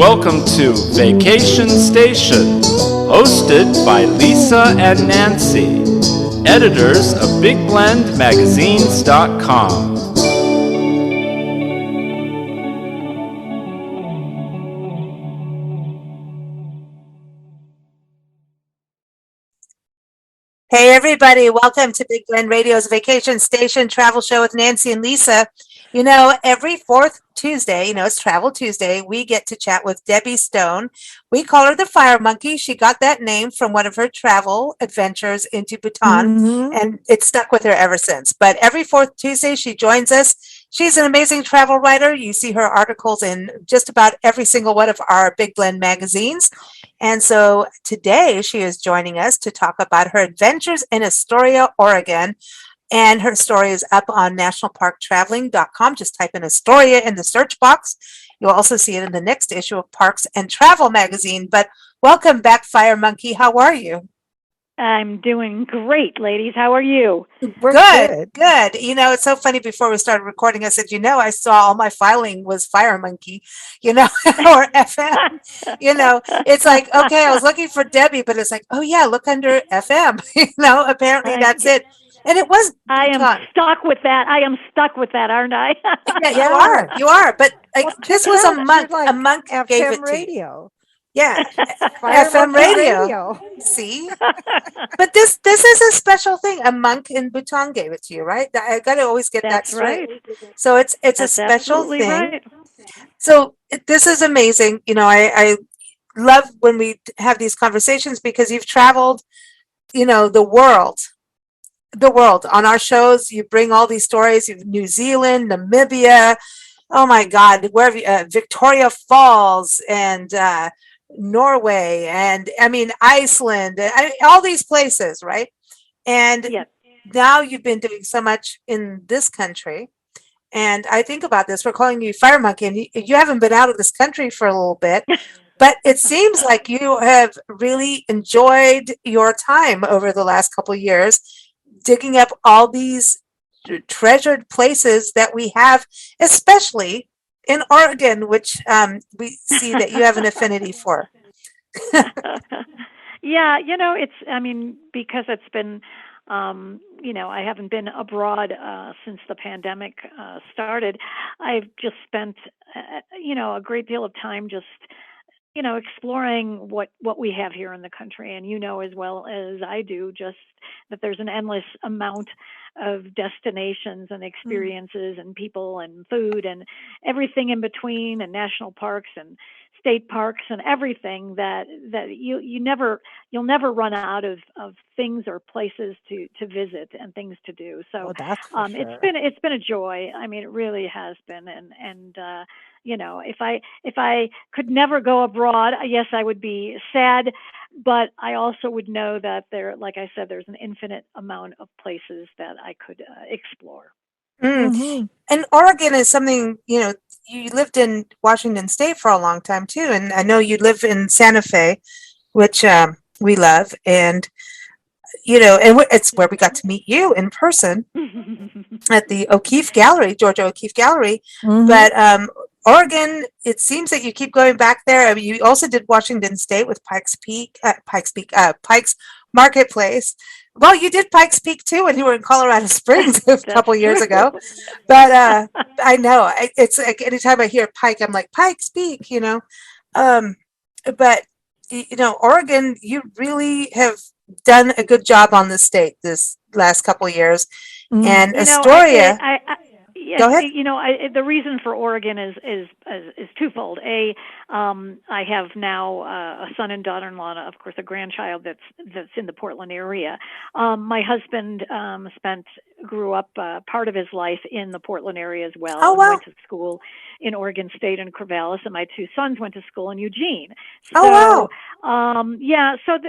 Welcome to Vacation Station, hosted by Lisa and Nancy, editors of BigBlendMagazines.com. Hey everybody, welcome to Big Blend Radio's Vacation Station Travel Show with Nancy and Lisa. You know, every fourth Tuesday, it's Travel Tuesday, we get to chat with Debbie Stone. We call her the Fire Monkey. She got that name from one of her travel adventures into Bhutan, and it's stuck with her ever since. But every fourth Tuesday, she joins us. She's an amazing travel writer. You see her articles in just about every single one of our Big Blend magazines. And so today she is joining us to talk about her adventures in Astoria, Oregon. And her story is up on nationalparktraveling.com. Just type in Astoria in the search box. You'll also see it in the next issue of Parks and Travel magazine. But welcome back, Fire Monkey. How are you? I'm doing great, ladies. How are you? We're good. It's so funny. Before we started recording, I said, I saw all my filing was Fire Monkey, or FM. It's like, okay, I was looking for Debbie, but it's like, oh yeah, look under FM. Apparently that's it. And it was. I am stuck with that. Aren't I? Yeah, you are. But this was a monk. Like a monk gave it to radio. You. Yeah, FM radio. See, but this is a special thing. A monk in Bhutan gave it to you, right? I got to always get that straight. Right. So it's a special thing. Right. So this is amazing. I love when we have these conversations because you've traveled, the world. On our shows. You bring all these stories. You've New Zealand, Namibia. Oh my God, where have you? Victoria Falls and. Norway and Iceland, all these places, right? And now you've been doing so much in this country. And I think about this, we're calling you Fire Monkey, and you haven't been out of this country for a little bit, but it seems like you have really enjoyed your time over the last couple of years, digging up all these treasured places that we have, especially in Oregon, which we see that you have an affinity for. Yeah, because it's been, I haven't been abroad since the pandemic started. I've just spent, a great deal of time just, exploring what we have here in the country. And as well as I do, just that there's an endless amount of destinations and experiences and people and food and everything in between, and national parks and state parks and everything that you'll never run out of things or places to visit and things to do. So that's for sure. It's been a joy. It really has been. And if I could never go abroad, yes, I would be sad. But I also would know that like I said, there's an infinite amount of places that I could explore. Mm-hmm. And Oregon is something, you lived in Washington State for a long time too. And I know you live in Santa Fe, which we love. And, it's where we got to meet you in person at the Georgia O'Keeffe Gallery. Mm-hmm. But Oregon, it seems that you keep going back there. You also did Washington State with Pikes Marketplace. Well, you did Pikes Peak too when you were in Colorado Springs a couple years ago. But I know it's like anytime I hear Pike, I'm like Pikes Peak, But Oregon, you really have done a good job on the state this last couple of years, and Astoria. Go ahead. The reason for Oregon is twofold. I have now a son and daughter-in-law, and of course a grandchild that's in the Portland area. My husband grew up part of his life in the Portland area as well. Oh, wow. Went to school in Oregon State and Corvallis, and my two sons went to school in Eugene. So, So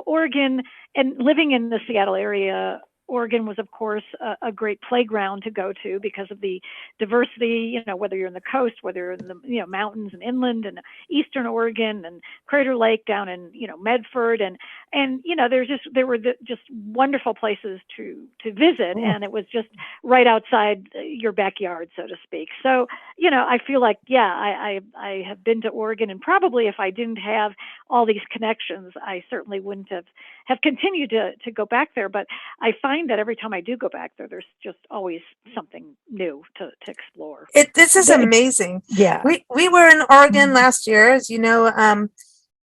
Oregon, and living in the Seattle area Oregon was, of course, a great playground to go to because of the diversity. Whether you're in the coast, whether you're in the mountains and inland, and Eastern Oregon, and Crater Lake down in Medford, and there were just wonderful places to visit, and it was just right outside your backyard, so to speak. So I feel like I have been to Oregon, and probably if I didn't have all these connections, I certainly wouldn't have continued to go back there. But I find that every time I do go back there, there's just always something new to explore. This is amazing. Yeah. We were in Oregon last year, as you know.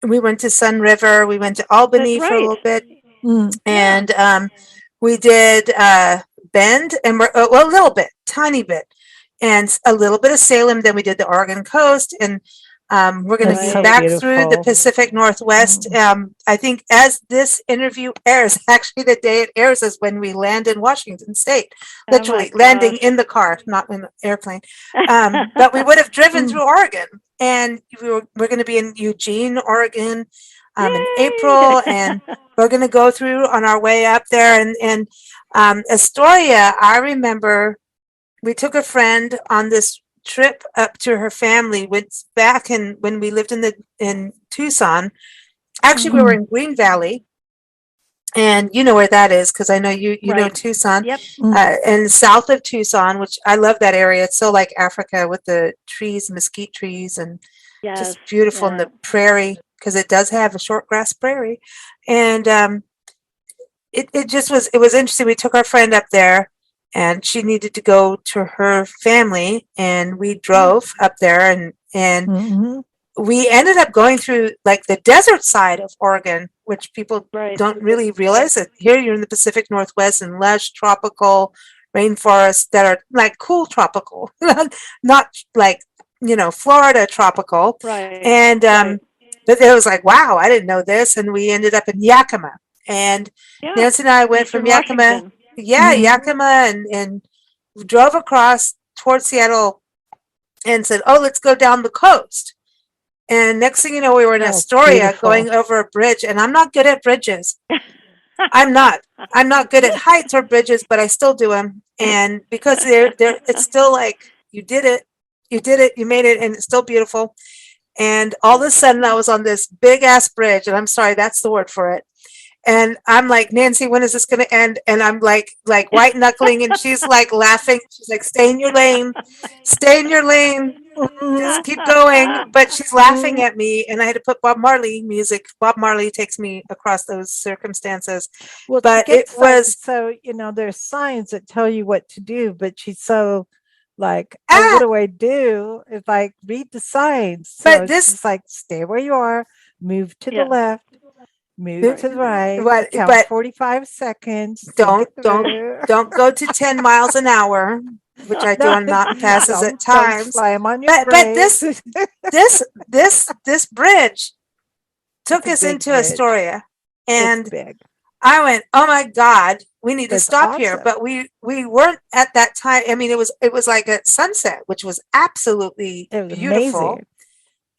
We went to Sun River. We went to Albany for a little bit, and we did Bend, and a little bit, tiny bit, and a little bit of Salem. Then we did the Oregon coast, and we're going to be back through the Pacific Northwest. I think as this interview airs, actually the day it airs is when we land in Washington State, literally landing in the car, not in the airplane. But we would have driven through Oregon, and we're going to be in Eugene, Oregon, in April, and we're going to go through on our way up there. And Astoria, I remember we took a friend on this trip up to her family. Went back when we lived in Tucson. Actually, we were in Green Valley, and you know where that is because I know you know Tucson. Yep. And south of Tucson, which I love that area. It's so like Africa with the trees, mesquite trees, and just beautiful in the prairie because it does have a short grass prairie. And it was interesting. We took our friend up there, and she needed to go to her family, and we drove up there, and we ended up going through like the desert side of Oregon, which people don't really realize that here you're in the Pacific Northwest and lush tropical rainforests that are like cool tropical, not like Florida tropical. And but it was like, wow, I didn't know this. And we ended up in Yakima, and Nancy and I went from Yakima. Yakima, and drove across towards Seattle and said, oh, let's go down the coast. And next thing you know, we were in Astoria going over a bridge, and I'm not good at bridges. I'm not good at heights or bridges, but I still do them. And because it's still like, you did it, you made it, and it's still beautiful. And all of a sudden I was on this big ass bridge, and I'm sorry, that's the word for it. And I'm like, Nancy, when is this going to end? And I'm like white knuckling, and she's like laughing. She's like, stay in your lane, just keep going. But she's laughing at me, and I had to put Bob Marley music. Bob Marley takes me across those circumstances. Well, but it was so there's signs that tell you what to do, but she's so like, oh, what do I do? It's like, read the signs. So but this is like, stay where you are, move to the left. Move to the right. Count 45 seconds. Don't go to 10 miles an hour, which I do on mountain passes at times. Don't slam on your brakes. But this bridge took us into Astoria, and I went, oh my God, we need to stop here. But we weren't at that time. I mean, it was like at sunset, which was absolutely beautiful. Amazing.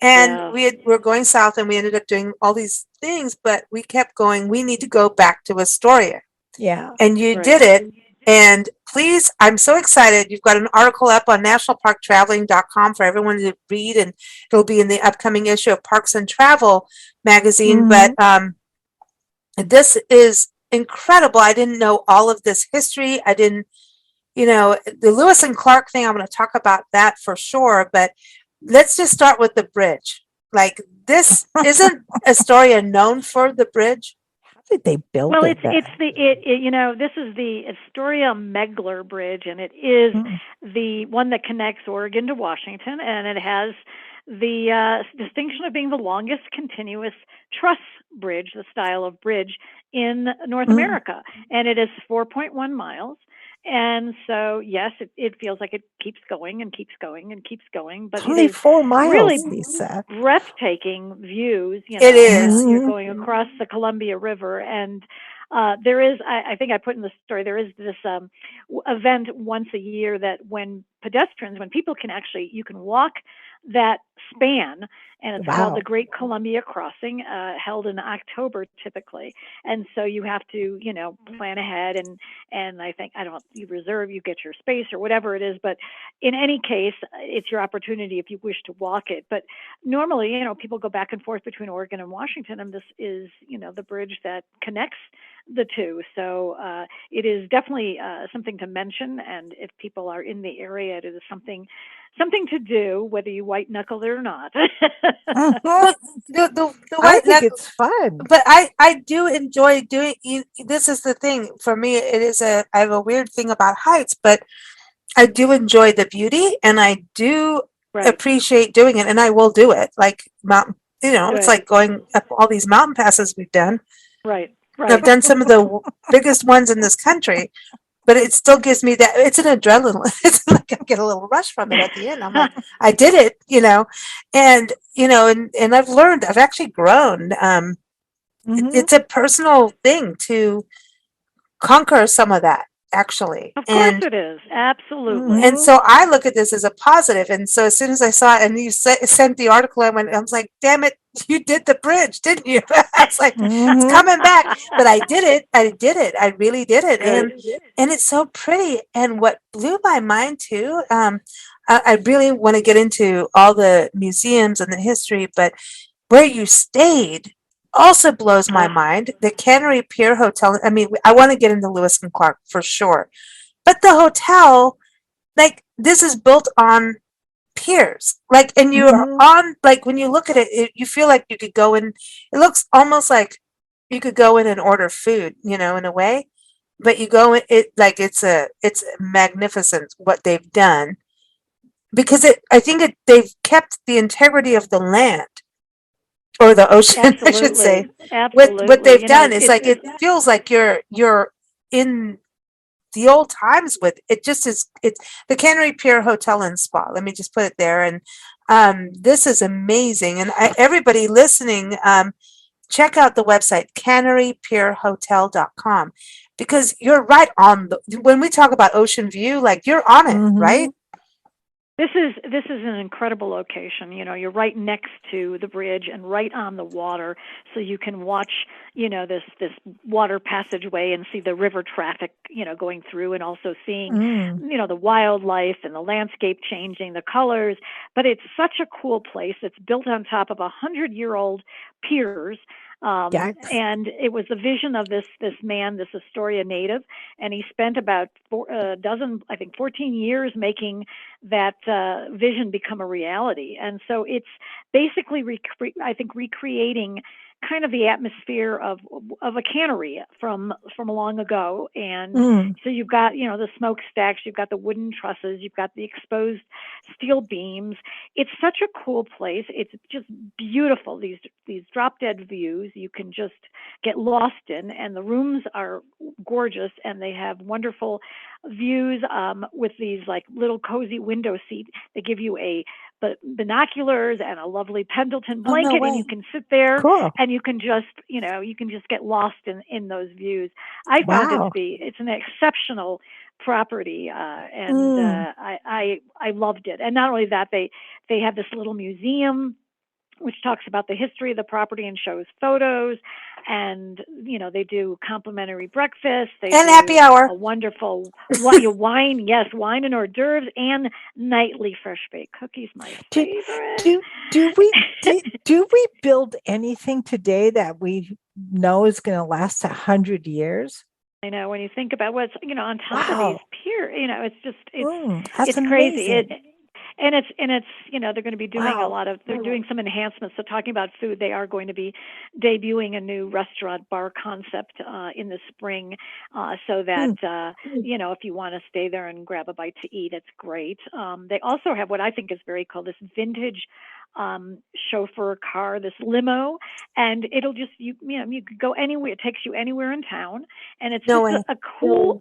And we're going south, and we ended up doing all these things, but we kept going. We need to go back to Astoria. Yeah. And you did it. And please, I'm so excited. You've got an article up on nationalparktraveling.com for everyone to read, and it'll be in the upcoming issue of Parks and Travel magazine. But this is incredible. I didn't know all of this history. I didn't, the Lewis and Clark thing, I'm going to talk about that for sure. But let's just start with the bridge. Like, this isn't Astoria known for the bridge? How did they build it? Well, this is the Astoria Megler Bridge, and it is the one that connects Oregon to Washington, and it has the distinction of being the longest continuous truss bridge, the style of bridge in North America, and it is 4.1 miles. And so, yes, it feels like it keeps going and keeps going and keeps going. But only 4 miles, really Lisa. Breathtaking views. It is. You're going across the Columbia River, and there is, I think I put in the story, there is this event once a year that when people can actually, you can walk that span, and it's called Wow. the Great Columbia Crossing, held in October typically. And so you have to, plan ahead, and I think, I don't, you reserve, you get your space or whatever it is. But in any case, it's your opportunity if you wish to walk it. But normally, people go back and forth between Oregon and Washington, and this is, the bridge that connects the two. So it is definitely something to mention. And if people are in the area, it is something to do, whether you white knuckle it or not. Well, the I white think knuckle, it's fun. but I do enjoy doing. This is the thing for me. I have a weird thing about heights, but I do enjoy the beauty, and I do Right. appreciate doing it, and I will do it. Like mountain, it's Good. like going up all these mountain passes we've done. Right. I've Right. done some of the biggest ones in this country, but it still gives me that. It's an adrenaline. It's like I get a little rush from it at the end. I'm like, I did it, and and I've learned. I've actually grown. Mhm. It's a personal thing to conquer some of that, actually, Of course it is. Absolutely. and so I look at this as a positive. And so as soon as I saw it, and you sent the article, I was like, damn it, you did the bridge, didn't you? I was like, it's coming back. But I did it. I really did it. And it's so pretty. And what blew my mind too, I really want to get into all the museums and the history, but where you stayed also blows my mind. The Cannery Pier Hotel. I mean, I want to get into Lewis and Clark for sure. But the hotel, like, this is built on piers. Like, and you're on, like, when you look at it, you feel like you could go in. It looks almost like you could go in and order food, in a way. But you go in, it's magnificent what they've done, because they've kept the integrity of the land, or the ocean, I should say. Absolutely. With what they've done, it's like, it feels like you're in the old times with it. Just is, it's the Cannery Pier Hotel and Spa. Let me just put it there. And this is amazing. And everybody listening, check out the website, cannerypierhotel.com, because you're right on when we talk about ocean view, like, you're on it, right? This is an incredible location. You're right next to the bridge and right on the water, so you can watch, this water passageway and see the river traffic, going through, and also seeing, the wildlife and the landscape changing, the colors. But it's such a cool place. It's built on top of 100-year-old piers. And it was the vision of this man, this Astoria native, and he spent about 14 years making that vision become a reality. And so it's basically, recreating kind of the atmosphere of a cannery from long ago. And so you've got, the smokestacks, you've got the wooden trusses, you've got the exposed steel beams. It's such a cool place. It's just beautiful. These drop dead views you can just get lost in, and the rooms are gorgeous, and they have wonderful views with these like little cozy window seats. They give you binoculars and a lovely Pendleton blanket, and you can sit there and you can just get lost in those views. I found it to be, it's an exceptional property, and I loved it. And not only that, they have this little museum which talks about the history of the property and shows photos, and they do complimentary breakfast, and happy hour, a wonderful wine, yes, wine and hors d'oeuvres, and nightly fresh baked cookies. My favorite. Do we build anything today that we know is going to last 100 years? I know, when you think about what's on top of these piers, it's just it's amazing. crazy. And it's they're going to be doing they're doing some enhancements. So talking about food, they are going to be debuting a new restaurant bar concept in the spring, so that if you want to stay there and grab a bite to eat, it's great. They also have what I think is very cool, this vintage chauffeur car, this limo, and it'll just you could go anywhere. It takes you anywhere in town, and it's just a cool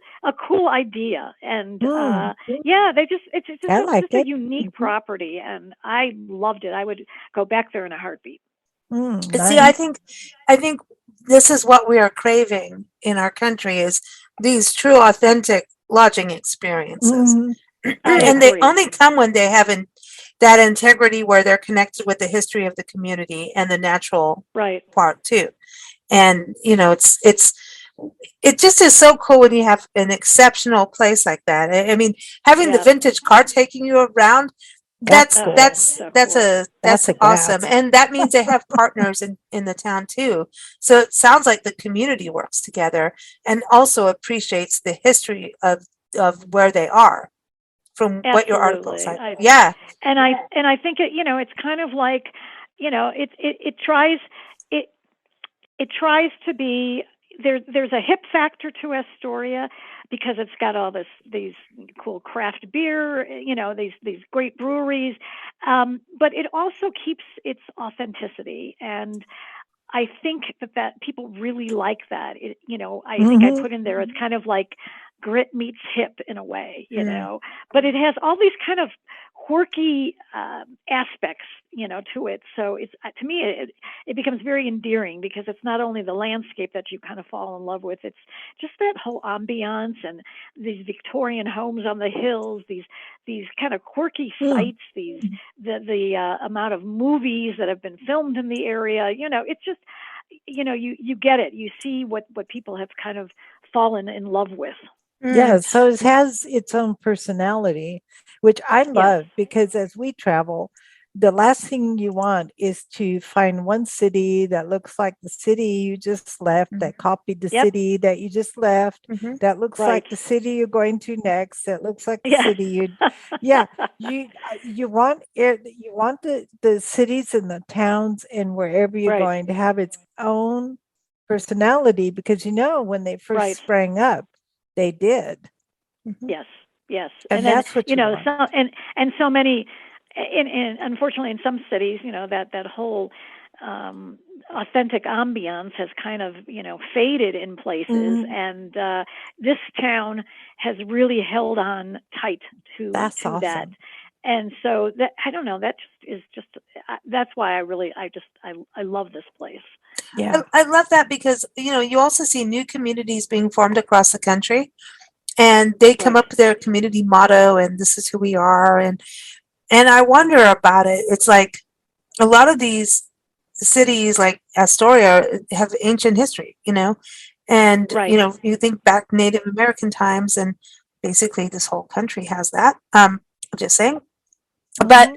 idea. And it's just a unique property, and I loved it. I would go back there in a heartbeat. Nice. See, I think this is what we are craving in our country, is these true, authentic lodging experiences. And they only come when they have that integrity where they're connected with the history of the community and the natural part too. And it just is so cool when you have an exceptional place like that. I mean, having the vintage car taking you around, that's awesome. And that means they have partners in the town too. So it sounds like the community works together and also appreciates the history of where they are from what your article said. And I think it's kind of like, it tries to be, there's a hip factor to Astoria because it's got all these cool craft beer, these great breweries, but it also keeps its authenticity. And I think that people really like that. I think I put in there, it's kind of like grit meets hip in a way, but it has all these kind of quirky aspects, to it. So it's, to me, it becomes very endearing because it's not only the landscape that you kind of fall in love with, it's just that whole ambiance and these Victorian homes on the hills, these kind of quirky sites, the amount of movies that have been filmed in the area. It's just, you get it. You see what people have kind of fallen in love with. Yeah, so it has its own personality, which I love because as we travel, the last thing you want is to find one city that looks like the city you just left, that copied the city that you just left, that looks like the city you're going to next, that looks like the city you want it, you want the cities and the towns and wherever you're going to have its own personality because when they first sprang up, they did. Yes. And that's what want. And so many, unfortunately, in some cities, that whole authentic ambiance has kind of, faded in places. And this town has really held on tight to awesome. that. And so that, I don't know, that is just, that's why I love this place. Yeah, I love that because, you also see new communities being formed across the country and they come up with their community motto and this is who we are. And I wonder about it. It's like a lot of these cities like Astoria have ancient history, and, you think back Native American times and basically this whole country has that. Just saying. But,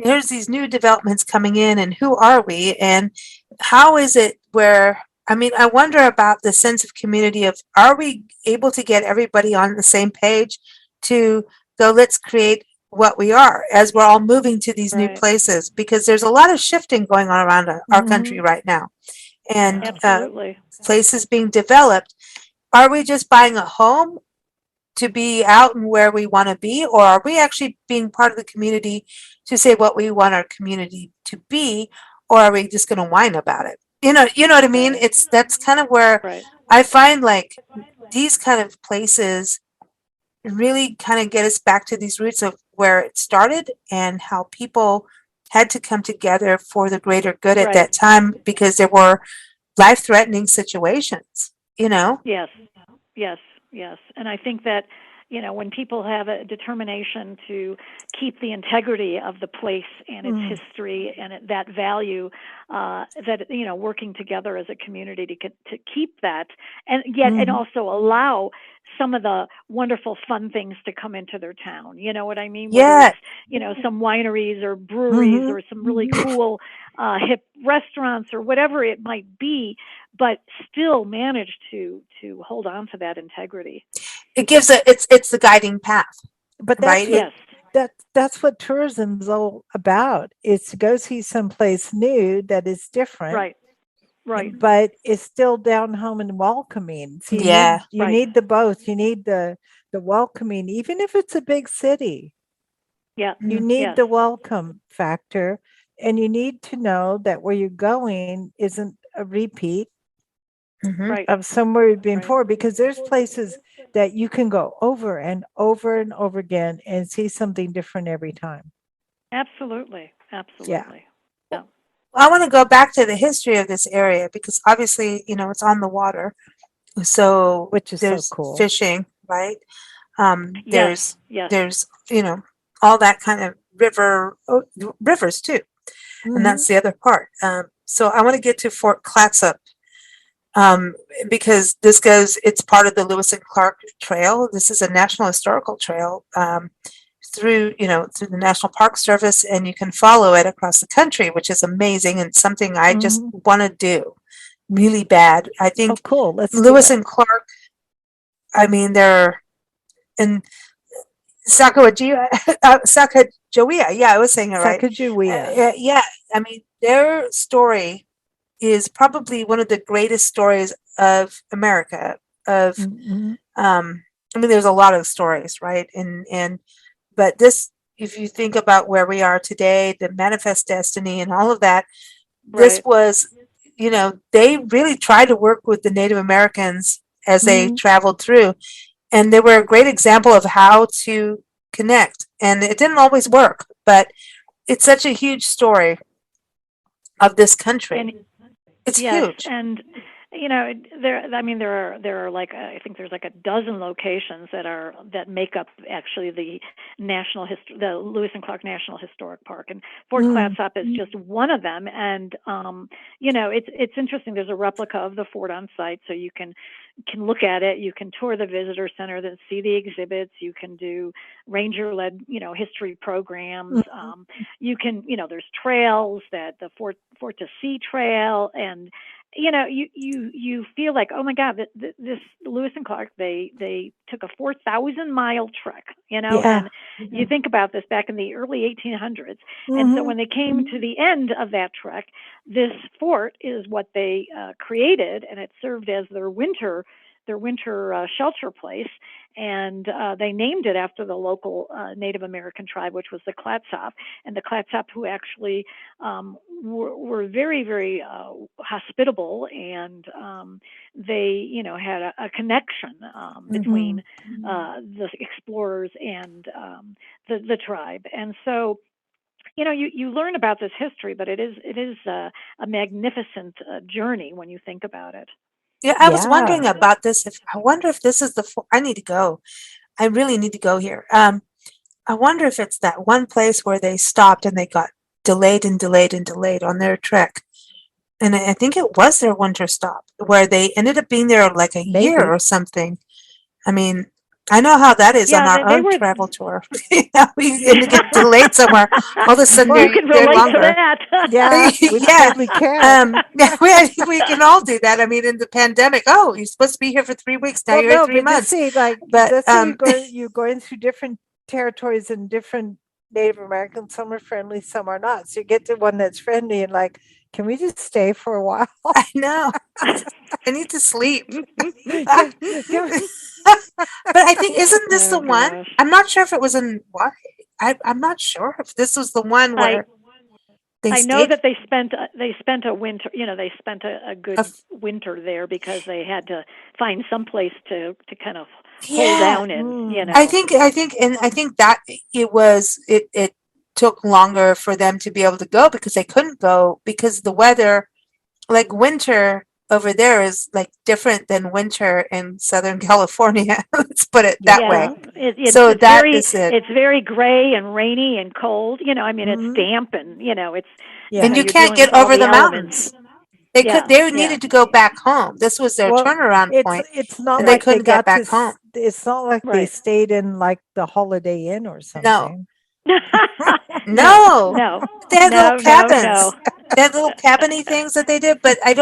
there's these new developments coming in and who are we and how is it where, I wonder about the sense of community of, are we able to get everybody on the same page to go, let's create what we are as we're all moving to these new places because there's a lot of shifting going on around our country right now and places being developed. Are we just buying a home to be out and where we want to be, or are we actually being part of the community to say what we want our community to be, or are we just going to whine about it? You know what I mean? That's kind of where I find like these kind of places really kind of get us back to these roots of where it started and how people had to come together for the greater good at that time because there were life-threatening situations, Yes. And I think that, when people have a determination to keep the integrity of the place and its history and that value, that, working together as a community to keep that and yet, and also allow some of the wonderful fun things to come into their town. You know what I mean? Yeah. Whether it's, some wineries or breweries or some really cool, hip restaurants or whatever it might be, but still manage to hold on to that integrity. It gives it's the guiding path. But that's that's what tourism's all about. Is to go see someplace new that is different. Right. But it's still down home and welcoming. So you need the both. You need the welcoming, even if it's a big city. Yeah. You need the welcome factor, and you need to know that where you're going isn't a repeat of somewhere you've been before, because there's places that you can go over and over and over again and see something different every time. Absolutely. Yeah. I want to go back to the history of this area because obviously, it's on the water. So which is there's so cool. Fishing, right? There's all that kind of rivers too. Mhm. And that's the other part. So I want to get to Fort Clatsop, because it's part of the Lewis and Clark Trail. This is a National Historical Trail, through the National Park Service, and you can follow it across the country, which is amazing and something I just want to do really bad. I Oh, think cool. Let's do Lewis it. and Clark, I mean, they're in Sacagawea, Sacagawea. Yeah, I was saying it right. Sacagawea. Yeah, I mean, their story is probably one of the greatest stories of America. Mhm. I mean, there's a lot of stories, right? But this, if you think about where we are today, the manifest destiny and all of that, this Right. was, they really tried to work with the Native Americans as they Mhm. traveled through, and they were a great example of how to connect. And it didn't always work, but it's such a huge story of this country. And It's yes, huge. and there are like, I think there's like a dozen locations that make up actually the the Lewis and Clark National Historic Park, and Fort Clatsop is just one of them. And it's interesting. There's a replica of the fort on site, so you can look at it. You can tour the visitor center, then see the exhibits. You can do ranger-led history programs. You can there's trails, that the Fort to Sea Trail, and you feel like, oh my God, this Lewis and Clark, they took a 4,000-mile trek, Yeah. and you think about this back in the early 1800s. And so when they came to the end of that trek, this fort is what they created, and it served as their winter shelter place. And they named it after the local Native American tribe, which was the Clatsop. And the Clatsop, who actually were very, very hospitable, and they, had a connection between the explorers and the tribe. And so, you learn about this history, but it is a magnificent journey when you think about it. Yeah, I was wondering about this. I wonder if this is I need to go. I really need to go here. I wonder if it's that one place where they stopped and they got delayed and delayed and delayed on their trek. And I think it was their winter stop where they ended up being there like a year or something. I mean, I know how that is on our own travel tour. We end up getting delayed somewhere. All of a sudden, you can relate longer. to that. Yeah, we totally can. We can all do that. I mean, in the pandemic, you're supposed to be here for 3 weeks. Now you're here 3 months. See, you're going through different territories and different Native Americans. Some are friendly, some are not. So you get to one that's friendly and like, can we just stay for a while? I know. I need to sleep. But I think, isn't this the one? Gosh. I'm not sure if it was in what. I'm not sure if this was the one where I know that they spent a winter. They spent a good winter there because they had to find some place to kind of hold down in. I think that it took longer for them to be able to go because they couldn't go because the weather, like winter over there is like different than winter in Southern California. Let's put it that way. It's very gray and rainy and cold. It's damp and it's. And you can't get over the mountains. They needed to go back home. This was their turnaround point. It's not and like they couldn't get back home. It's not like they stayed in like the Holiday Inn or something. No. They had little cabins. They had little cabiny things that they did, but I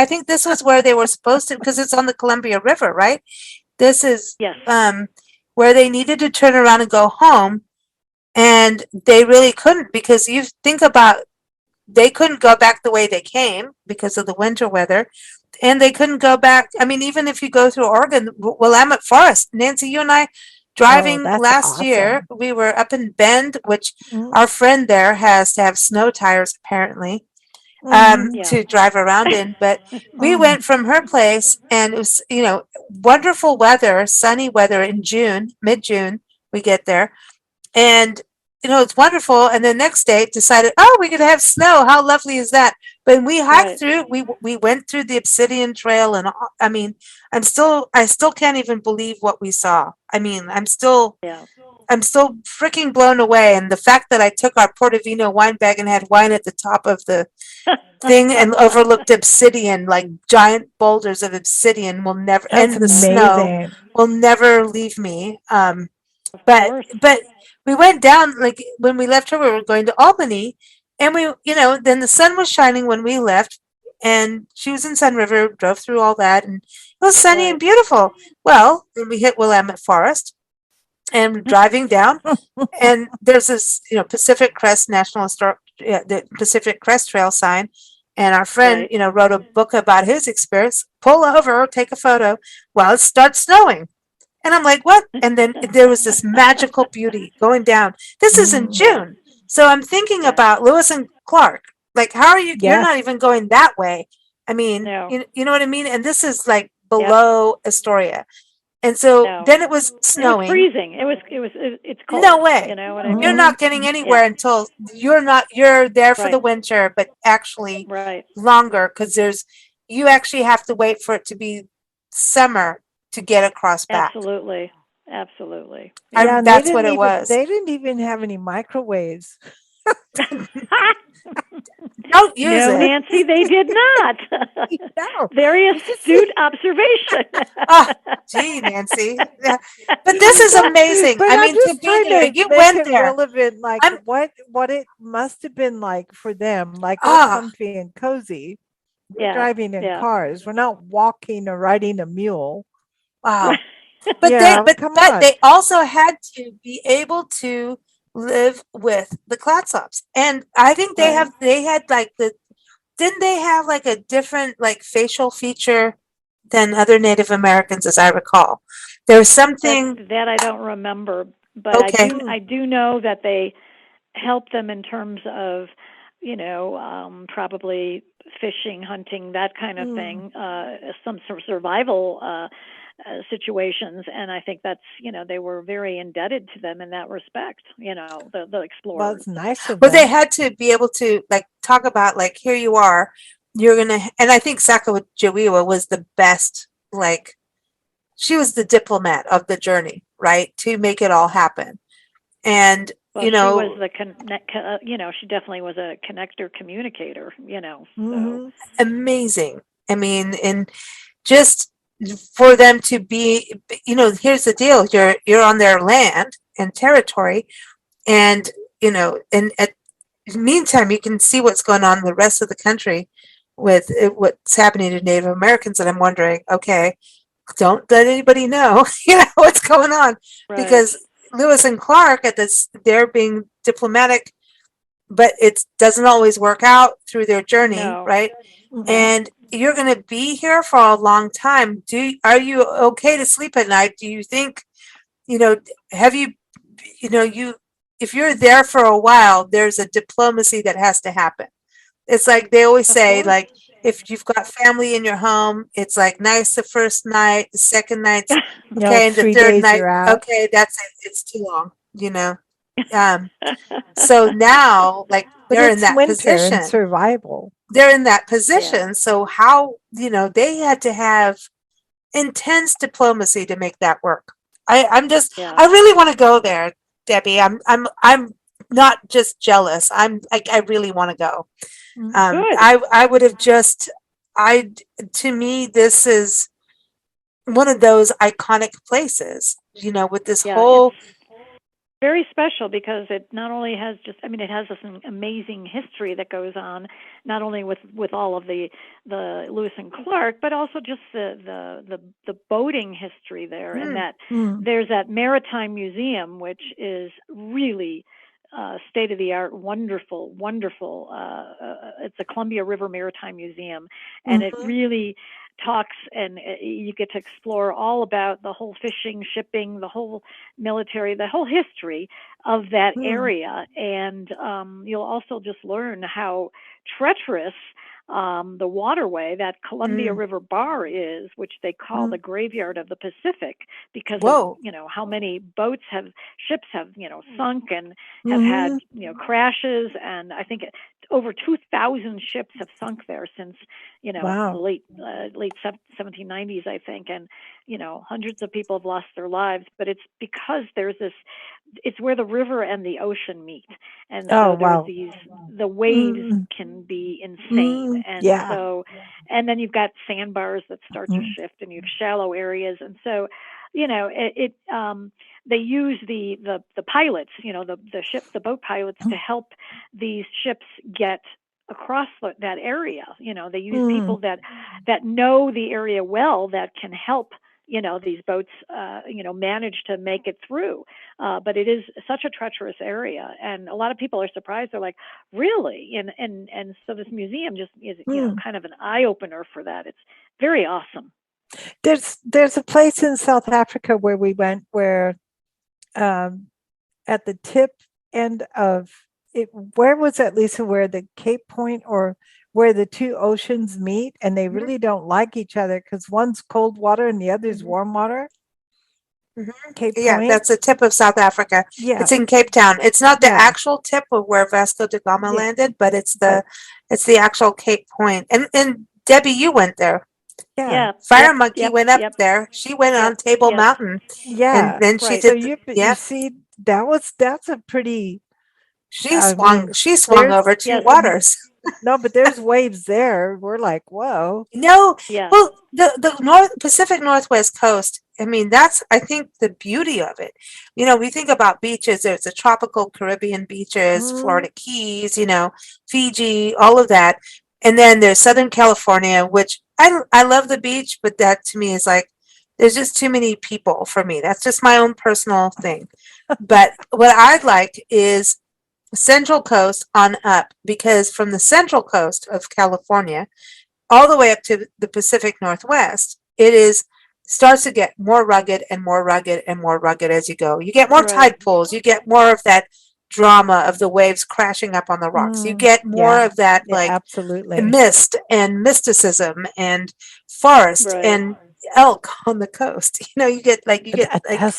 think this was where they were supposed to, because it's on the Columbia River, right? This is where they needed to turn around and go home, and they really couldn't, because you think about, they couldn't go back the way they came because of the winter weather, and they couldn't go back. I mean, even if you go through Oregon, Willamette Forest, Nancy, you and I driving last year, we were up in Bend, which our friend there has to have snow tires apparently to drive around in. But we went from her place, and it was, wonderful weather, sunny weather in June, mid-June, we get there. And, it's wonderful. And the next day decided, we're going to have snow. How lovely is that? But we hiked through, we went through the Obsidian Trail, and I mean, I still can't even believe what we saw. I mean, I'm still I'm still freaking blown away. And the fact that I took our Portofino wine bag and had wine at the top of the thing and overlooked obsidian, like giant boulders of obsidian will never, That's and the snow amazing. will never leave me. Of But course. we went down, like when we left her, we were going to Albany, and we, then the sun was shining when we left, and she was in Sun River, drove through all that, and it was sunny and Right. beautiful. Well, then we hit Willamette Forest, and we're driving down, and there's this, Pacific Crest National Historic, the Pacific Crest Trail sign, and our friend, Right. wrote a book about his experience. Pull over, take a photo. Well, it starts snowing. And I'm like, what? And then there was this magical beauty going down. This is in June. So I'm thinking Yeah. about Lewis and Clark. Like, how are you? You're Yes. not even going that way. I mean, No. you know what I mean? And this is like below Astoria. And so No. then it was It was snowing. freezing. It's cold. No way. You know what I mean? You're not getting anywhere until you're there for the Right. winter, but actually Right. longer, because you actually have to wait for it to be summer to get across back. Absolutely. Absolutely. Yeah, and That's what it was. They didn't even have any microwaves. Don't use No, it. Nancy, they did not. No. Very astute observation. Oh, gee, Nancy. Yeah. But this is amazing. But I I'm mean, to just be trying there, to you make went it there. relevant, like I'm- what it must have been like for them. Like we're Ah. comfy and cozy. We're Yeah, driving in yeah. cars. We're not walking or riding a mule. Wow. But Yeah, but come but on. they also had to be able to live with the Clatsops. And I think they had like didn't they have like a different like facial feature than other Native Americans, as I recall? There was something. That I don't remember, but Okay. I do know that they helped them in terms of, probably fishing, hunting, that kind of thing, some sort of survival situations, and I think that's, they were very indebted to them in that respect. The Well, explorers. it's nice of But they them. had to be able to like talk about like, here you are, and I think Sacagawea was the best, like she was the diplomat of the journey, right? To make it all happen. And Well, she was the she definitely was a connector, communicator. So. Mhm. amazing. I mean, and just for them to be, here's the deal: you're on their land and territory, and and at the meantime, you can see what's going on in the rest of the country with what's happening to Native Americans. And I'm wondering, okay, don't let anybody know, what's going on, Right. because Lewis and Clark they're being diplomatic, but it doesn't always work out through their journey, No. right? Mhm. And you're going to be here for a long time. Are you okay to sleep at night? Do you think, have you, if you're there for a while, there's a diplomacy that has to happen. It's like they always Of say, course. like, if you've got family in your home, it's like nice the first night, the second night's No, okay, and the 3 third days night, you're out. okay, that's it. It's too long, So now, like, But they're in it's that winter and position. survival. They're in that position. So how, they had to have intense diplomacy to make that work. I'm just, Yeah. I really want to go there, Debbie. I'm not just jealous. I'm like, I really want to go. Good. I would have to me, this is one of those iconic places, with this Yeah, whole, it's very special because it not only has it has this amazing history that goes on, not only with all of the Lewis and Clark, but also just the boating history there, and that there's that Maritime Museum, which is really state of the art, wonderful. It's the Columbia River Maritime Museum, and it really talks, and you get to explore all about the whole fishing, shipping, the whole military, the whole history of that area. And you'll also just learn how treacherous the waterway, that Columbia River Bar is, which they call the graveyard of the Pacific, because of, how many ships have, sunk and have had, crashes. And I think over 2,000 ships have sunk there since, the late 1790s, I think, and hundreds of people have lost their lives. But it's because it's where the river and the ocean meet, and so the waves can be insane, and so, and then you've got sandbars that start to shift, and you have shallow areas, and so they use the pilots, the boat pilots, to help these ships get across that area. They use people that know the area well, that can help these boats manage to make it through, but it is such a treacherous area, and a lot of people are surprised. They're like, really? And so this museum just is kind of an eye-opener for that. It's very awesome. There's a place in South Africa where we went, where at the tip end of it, where was that, Lisa, where the Cape Point, or where the two oceans meet, and they really don't like each other because one's cold water and the other's warm water? Cape Point? That's the tip of South Africa. It's in Cape Town. It's not the actual tip of where Vasco da Gama landed, but it's the actual Cape Point. And Debbie, you went there. Fire Monkey went up there. She went on Table Mountain. And then she did. You see, that's a pretty. She swung over two waters. No, but there's waves there. We're like, whoa. No. Well, the Pacific Northwest coast, I mean, that's, I think, the beauty of it. We think about beaches. There's the tropical Caribbean beaches, Florida Keys, Fiji, all of that. And then there's Southern California, which I love the beach, but that to me is like, there's just too many people for me. That's just my own personal thing. But what I'd like is Central Coast on up, because from the Central Coast of California all the way up to the Pacific Northwest, it starts to get more rugged and more rugged and more rugged as you go. You get more tide pools. You get more of that drama of the waves crashing up on the rocks. You get more of that, absolutely, mist and mysticism and forest and elk on the coast. You get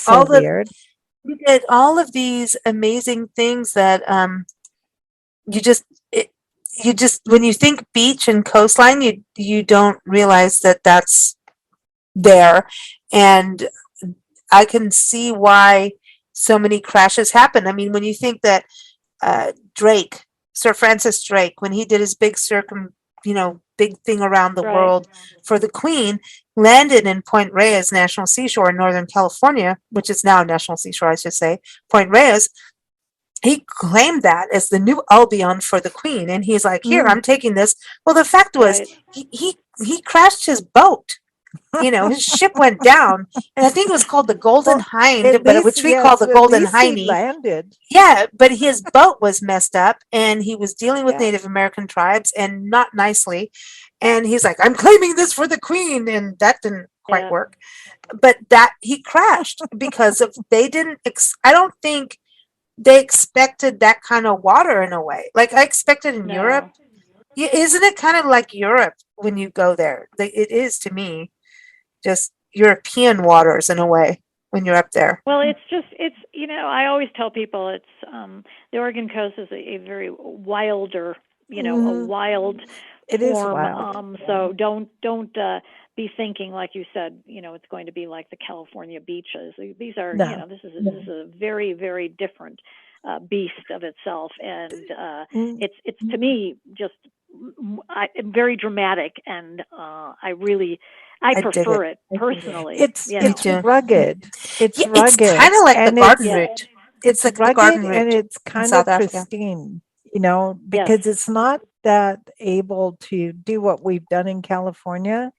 all weird. You get all of these amazing things that you just when you think beach and coastline, you don't realize that that's there. And I can see why so many crashes happen. I mean, when you think that Drake, Sir Francis Drake, when he did his big big thing around the world for the Queen, landed in Point Reyes National Seashore in Northern California, which is now National Seashore, I should say, Point Reyes. He claimed that as the new Albion for the Queen, and he's like, "Here, I'm taking this." Well, the fact was, he crashed his boat. His ship went down, and I think it was called the Golden Hind, which we call the Golden Hiney. Landed. Yeah, but his boat was messed up, and he was dealing with Native American tribes, and not nicely. And he's like, "I'm claiming this for the Queen," and that didn't quite work. But that he crashed because of I don't think they expected that kind of water in a way. Like I expected in Europe. Yeah, isn't it kind of like Europe when you go there? It is to me. Just European waters in a way when you're up there. Well, it's I always tell people it's the Oregon coast is a very wilder, a wild it form. Is wild. So don't be thinking, like you said, it's going to be like the California beaches. These are, this is a very, very different beast of itself, and it's to me just very dramatic, and I prefer it personally. It's rugged. It's rugged. It's kind of like the garden route. It's like the garden route, and it's kind of pristine, because it's not that able to do what we've done in California.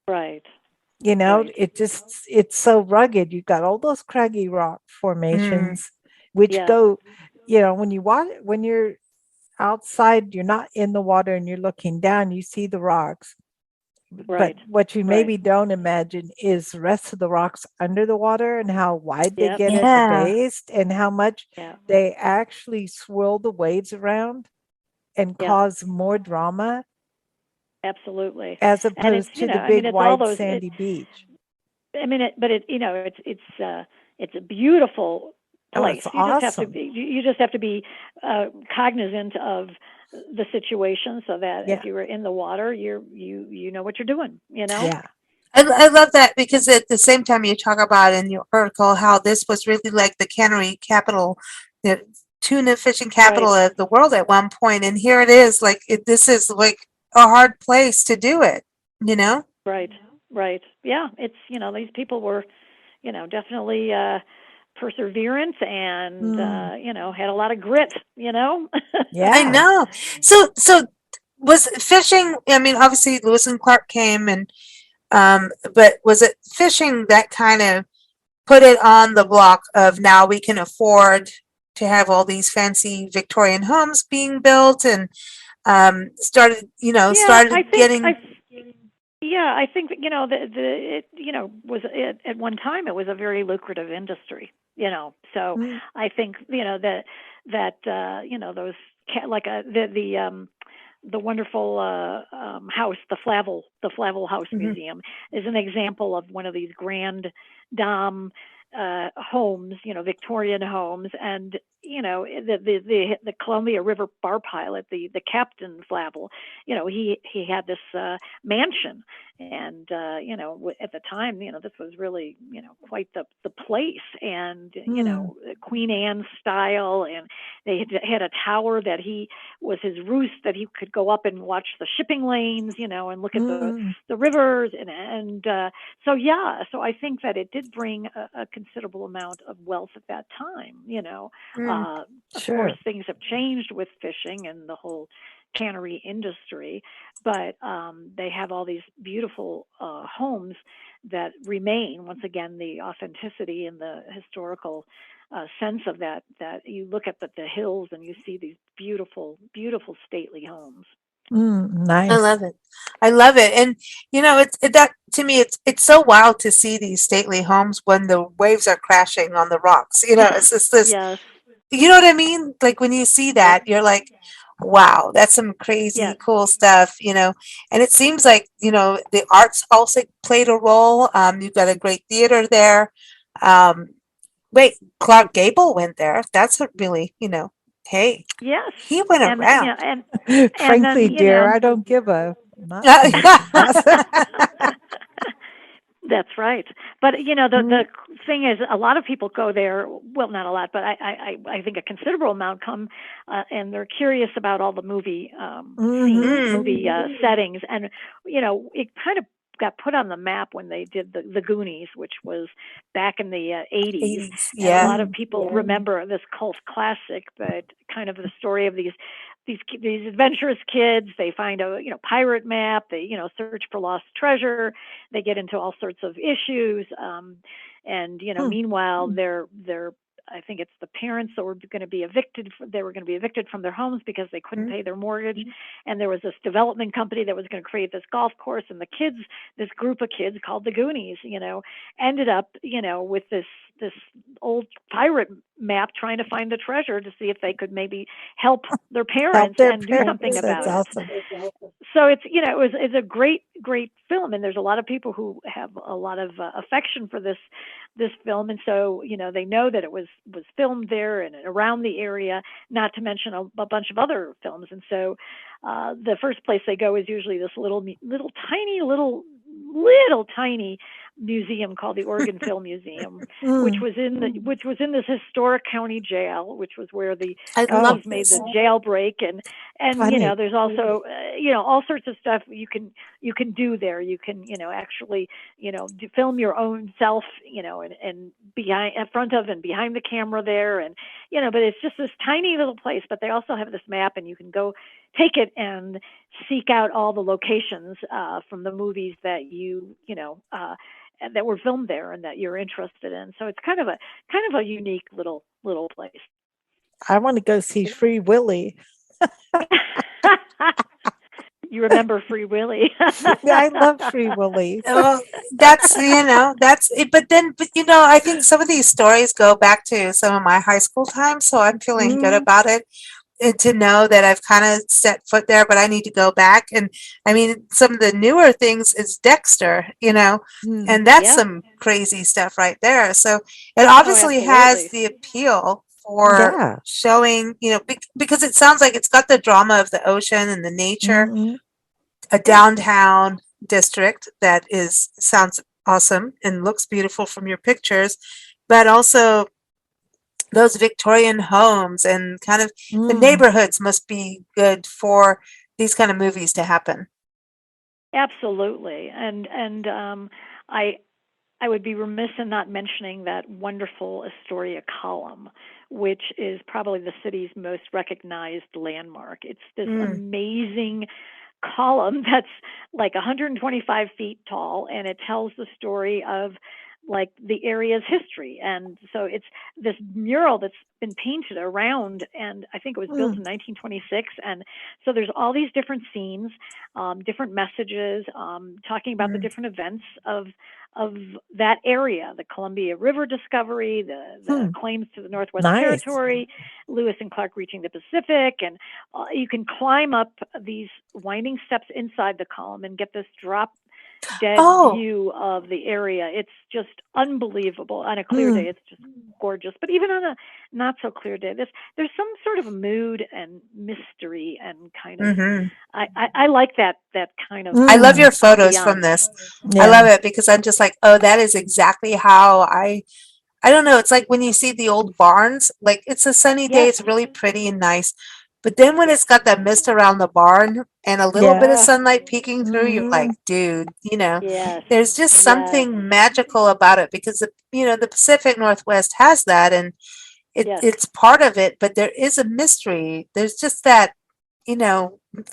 Right. It's so rugged. You've got all those craggy rock formations, which go, when you're outside, you're not in the water and you're looking down, you see the rocks. But what you maybe don't imagine is the rest of the rocks under the water and how wide they get at the base, and how much they actually swirl the waves around and cause more drama. Absolutely. As opposed to the big wide sandy beach. I mean, it's a beautiful place. That's You just have to awesome. be. You just have to be cognizant of the situation, so that if you were in the water, you know what you're doing. Yeah. I love that because at the same time you talk about in your article how this was really like the cannery capital, the tuna fishing capital Right. of the world at one point, and here it is like this is like a hard place to do it, you know? Right. Right. Yeah. It's these people were, definitely perseverance and had a lot of grit. I Yeah. know. So was fishing, I mean, obviously Lewis and Clark came and but was it fishing that kind of put it on the block of now we can afford to have all these fancy Victorian homes being built and started, Yeah, started getting. I think it was at one time it was a very lucrative industry. So Mm. I think that those like the wonderful house, the Flavel House Mhm. Museum, is an example of one of these grand dame homes, Victorian homes, and the Columbia River bar pilot, the Captain Flavel, he had this mansion, and at the time, this was really quite the place, and Mm. Queen Anne style, and they had a tower that he was his roost that he could go up and watch the shipping lanes, and look at Mm. the rivers, and so I think that it did bring a considerable amount of wealth at that time. Mm. Of course, Sure. things have changed with fishing and the whole cannery industry, but they have all these beautiful homes that remain. Once again, the authenticity and the historical sense of that you look at the hills and you see these beautiful, beautiful, stately homes. Mm. I Nice. love it. I love it. And that to me it's so wild to see these stately homes when the waves are crashing on the rocks. It's just this, Yes. you know what I mean? Like when you see Yep. that, you're like, wow, that's some crazy Yeah. cool stuff. And it seems like, the arts also played a role. You've got a great theater there. Um, wait, Clark Gable went there. That's a really, hey, Yes. he went And around. and then Frankly, dear, I don't give a not. That's right. But the Mm. thing is, a lot of people go there. Well, not a lot, but I think a considerable amount come, and they're curious about all the movie scenes, Mhm. movie settings, and it kind of got put on the map when they did the Goonies, which was back in the 80s, 80s, and a yeah. lot of people remember this cult classic, but kind of the story of these adventurous kids. They find a pirate map. They search for lost treasure. They get into all sorts of issues, and Hmm. meanwhile they're I think it's the parents that were going to be evicted. They were going to be evicted from their homes because they couldn't pay their mortgage, and there was this development company that was going to create this golf course. And the kids, this group of kids called the Goonies, ended up, with this old pirate map, trying to find the treasure to see if they could maybe help their Help parents their and do something parents. That's about it. awesome. So it's a great film, and there's a lot of people who have a lot of affection for this film, and so they know that it was filmed there and around the area, not to mention a bunch of other films. And so the first place they go is usually this little tiny museum called the Oregon Film Museum, which Mm. was in this historic county jail, which was where the I Oh, love Goonies made this. the jailbreak, and funny. there's also all sorts of stuff you can do there. You can actually film your own self, and behind, in front of and behind the camera there, and but it's just this tiny little place. But they also have this map, and you can go take it and seek out all the locations from the movies that that were filmed there and that you're interested in. So it's kind of a unique little place. I want to go see Free Willy. You remember Free Willy? I love Free Willy. Well, that's it. But I think some of these stories go back to some of my high school times, so I'm feeling good Mm. about it. to know that I've kind of set foot there, but I need to go back. And I mean, some of the newer things is Dexter, and that's some crazy stuff right there. So it obviously has the appeal for showing, because it sounds like it's got the drama of the ocean and the nature, a downtown district that sounds awesome and looks beautiful from your pictures, but also those Victorian homes and kind of the neighborhoods must be good for these kind of movies to happen. Absolutely. And I would be remiss in not mentioning that wonderful Astoria Column, which is probably the city's most recognized landmark. It's this amazing column that's like 125 feet tall, and it tells the story of like the area's history. And so it's this mural that's been painted around, and I think it was built in 1926. And so there's all these different scenes, different messages, talking about the different events of that area, the Columbia River discovery, the claims to the Northwest Territory, Lewis and Clark reaching the Pacific. And you can climb up these winding steps inside the column and get this drop dead view of the area. It's just unbelievable. On a clear day, it's just gorgeous. But even on a not so clear day, there's some sort of a mood and mystery and kind of I like that kind of. I love your photos from this. I love it because I'm just like, oh, that is exactly how I don't know. It's like when you see the old barns, like it's a sunny day, it's really pretty and nice. But then when it's got that mist around the barn and a little bit of sunlight peeking through, you're like, dude, there's just something magical about it because, the Pacific Northwest has that and it's part of it, but there is a mystery. There's just that,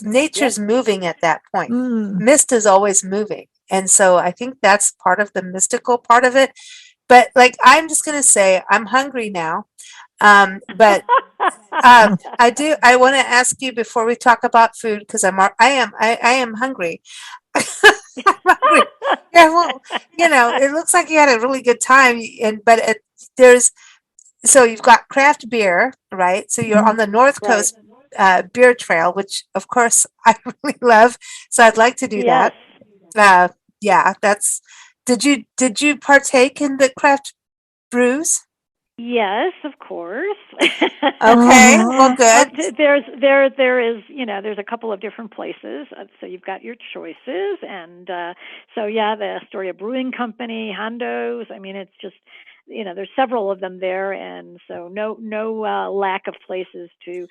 nature's moving at that point. Mist is always moving. And so I think that's part of the mystical part of it. But like, I'm just going to say I'm hungry now. But I want to ask you before we talk about food, because I am hungry. I'm hungry. Yeah, well, it looks like you had a really good time, so you've got craft beer, right? So you're on the North Coast beer trail, which of course I really love. So I'd like to do that. Did you partake in the craft brews? Yes, of course. Okay, well, good. There's a couple of different places, so you've got your choices, and the Astoria Brewing Company, Hondo's. I mean, it's just there's several of them there, and so no lack of places to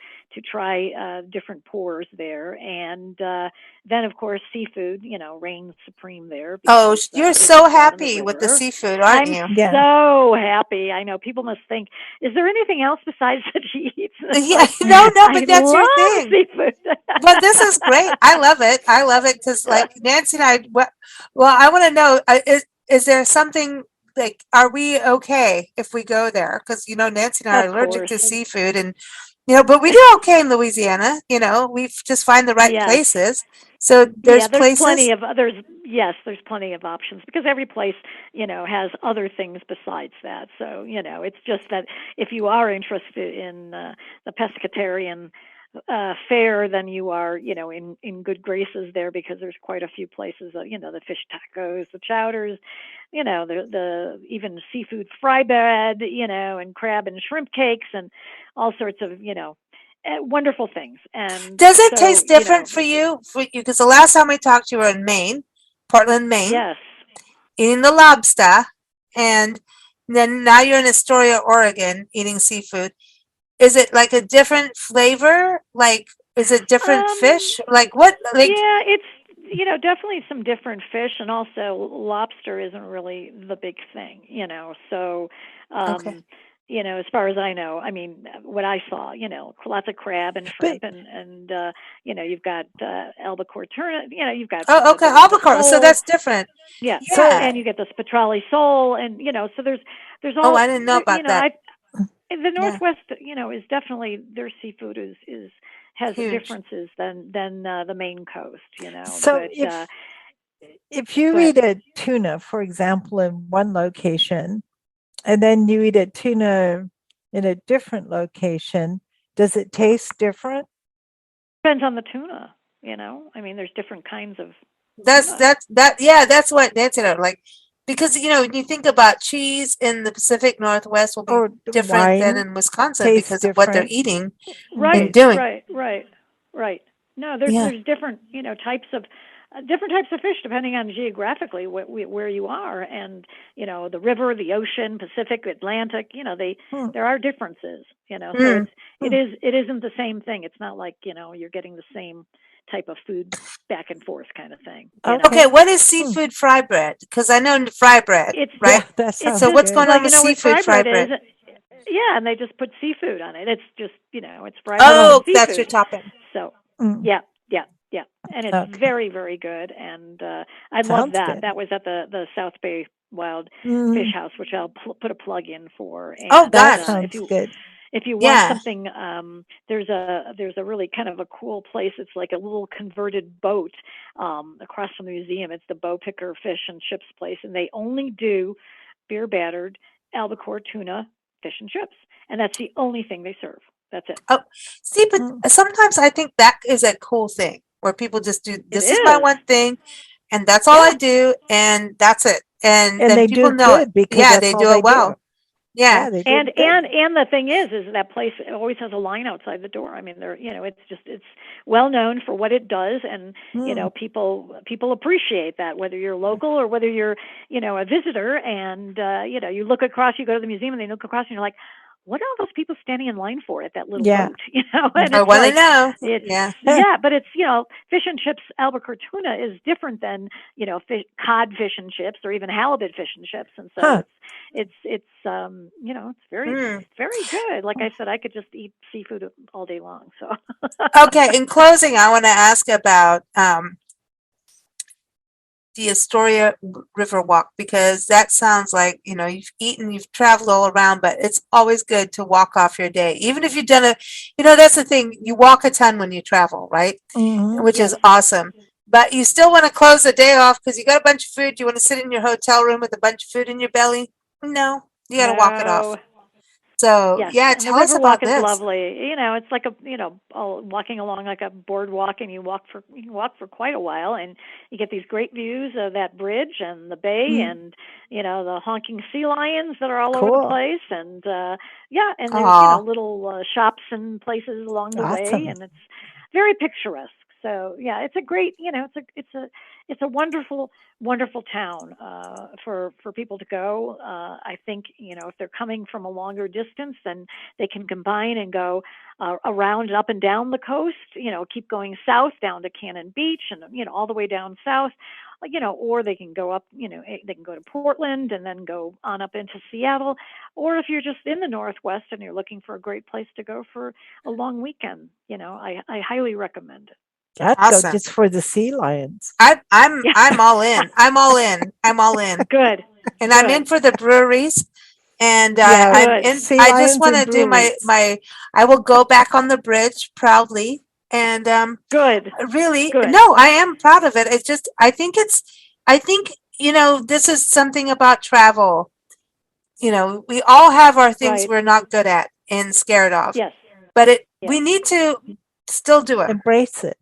try different pours there, and then of course seafood reigns supreme there. Because, you're so happy with the seafood, aren't you? I'm so happy. I know people must think, is there anything else besides the cheese? No, but that's your thing. Seafood. But this is great. I love it because like Nancy and I. Well, I want to know is there something. Like, are we okay if we go there? Because, Nancy and I are allergic to seafood and, but we do okay in Louisiana. We just find the right places. So there's places. There's plenty of options because every place, has other things besides that. So, it's just that if you are interested in the pescatarian fare, then you are, in good graces there because there's quite a few places, the fish tacos, the chowders, the even seafood fry bread, and crab and shrimp cakes and all sorts of, wonderful things. And does it taste different for you? Because the last time we talked, you were in Maine, Portland, Maine. Yes. Eating the lobster, and then now you're in Astoria, Oregon, eating seafood. Is it like a different flavor? Like, is it different fish? Like what? Like, yeah, it's definitely some different fish, and also lobster isn't really the big thing, So, as far as I know, I mean, what I saw, lots of crab and shrimp, and you've got albacore tuna, you've got albacore. So that's different. Yeah. So, and you get the spatrale sole, and so there's all. Oh, I didn't know about that. The Northwest, is definitely their seafood has huge differences than the Maine coast, So if you eat a tuna, for example, in one location, and then you eat a tuna in a different location, Does it taste different? Depends on the tuna, I mean, there's different kinds of That's tuna. that's what Nancy and I like, because when you think about cheese in the Pacific Northwest will be Or different than wine in Wisconsin tastes because of what they're different? eating and Right, doing. right. No, Yeah. there's different, types of different types of fish depending on geographically where you are, and the river, the ocean, Pacific, Atlantic. Hmm. There are differences. So Mm. it isn't the same thing. It's not like you're getting the same type of food back and forth kind of thing. Okay, what is seafood fry bread? Because I know fry bread, It's right? Yeah, that it's sounds So what's good. going well, on with what seafood fry bread bread? is. Yeah, and they just put seafood on it. It's just it's fried Oh, with that's your seafood. topping. So Mm, yeah, and it's okay. very, very good. And I love Sounds that. good. That was at the South Bay Wild Fish Mm, House, which I'll put a plug in for. Oh And that gosh. if sounds good. you want Yeah. something, there's a really kind of a cool place. It's like a little converted boat across from the museum. It's the Bow Picker Fish and Chips place, and they only do beer battered albacore tuna fish and chips, and that's the only thing they serve. That's it. Oh, see, but Mm. sometimes I think that is a cool thing where people just do, It this is my is. one thing, and that's all I Yeah. do, and that's it. And And then they do people it know it. good because Yeah, that's they all do they it well. do. Yeah. Yeah, they do And it good. and the thing is that place always has a line outside the door. I mean, it's well known for what it does, and Mm. people appreciate that, whether you're local or whether you're a visitor. And you look across, you go to the museum, and they look across, and you're like, what are all those people standing in line for at that little Yeah. boat? And I it's want to like know. it's Yeah. but it's fish and chips albacore tuna is different than cod fish and chips or even halibut fish and chips, and so Huh. it's it's very Mm. very good. Like I said, I could just eat seafood all day long. So Okay, in closing, I want to ask about the Astoria River Walk, because that sounds like, you've eaten, you've traveled all around, but it's always good to walk off your day. Even if you've done that's the thing, you walk a ton when you travel, right? Mhm. Which yes, is awesome. But you still want to close the day off because you got a bunch of food. You want to sit in your hotel room with a bunch of food in your belly? No, you got to walk it off. no, So, yes, yeah, and the tell us river walk about is this. lovely. It's like walking along like a boardwalk, and you can walk for quite a while, and you get these great views of that bridge and the bay, Mm. and the honking sea lions that are all over the Cool. place, and and there's Aw. little shops and places along the way, Awesome. and it's very picturesque. So yeah, it's a great, it's a wonderful town for people to go. I think if they're coming from a longer distance, then they can combine and go around and up and down the coast. Keep going south down to Cannon Beach, and all the way down south. Or they can go up. They can go to Portland and then go on up into Seattle. Or if you're just in the Northwest and you're looking for a great place to go for a long weekend, I highly recommend it. I'd go Awesome. just for the sea lions. I'm Yeah. I'm all in. I'm all in. I'm all in. Good. And I'm in for the breweries. And Yeah, I'm Good. in. sea I just lions want to and do breweries. I will go back on the bridge proudly. And Good. really, Good. no, I am proud of it. It's just, I think this is something about travel. We all have our things Right. we're not good at and scared of, Yes. but we Yes. need to still do it, Embrace it.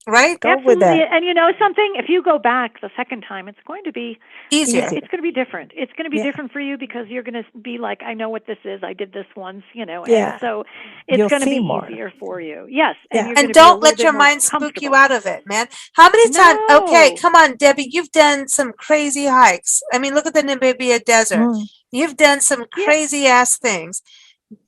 right? Go with Absolutely. that. And you know something? If you go back the second time, it's going to be Easier. Easier. it's going to be different. It's going to be Yeah. different for you because you're going to be like, I know what this is. I did this once, Yeah. and so it's You'll going to see be more. easier for you. Yes, Yeah. and you're going And to be a don't little let bit your more mind spook you comfortable. out of it, man. How many times? Okay, No. come on, Debbie. You've done some crazy hikes. I mean, look at the Namibia desert. Mm. You've done some Yeah. crazy ass things.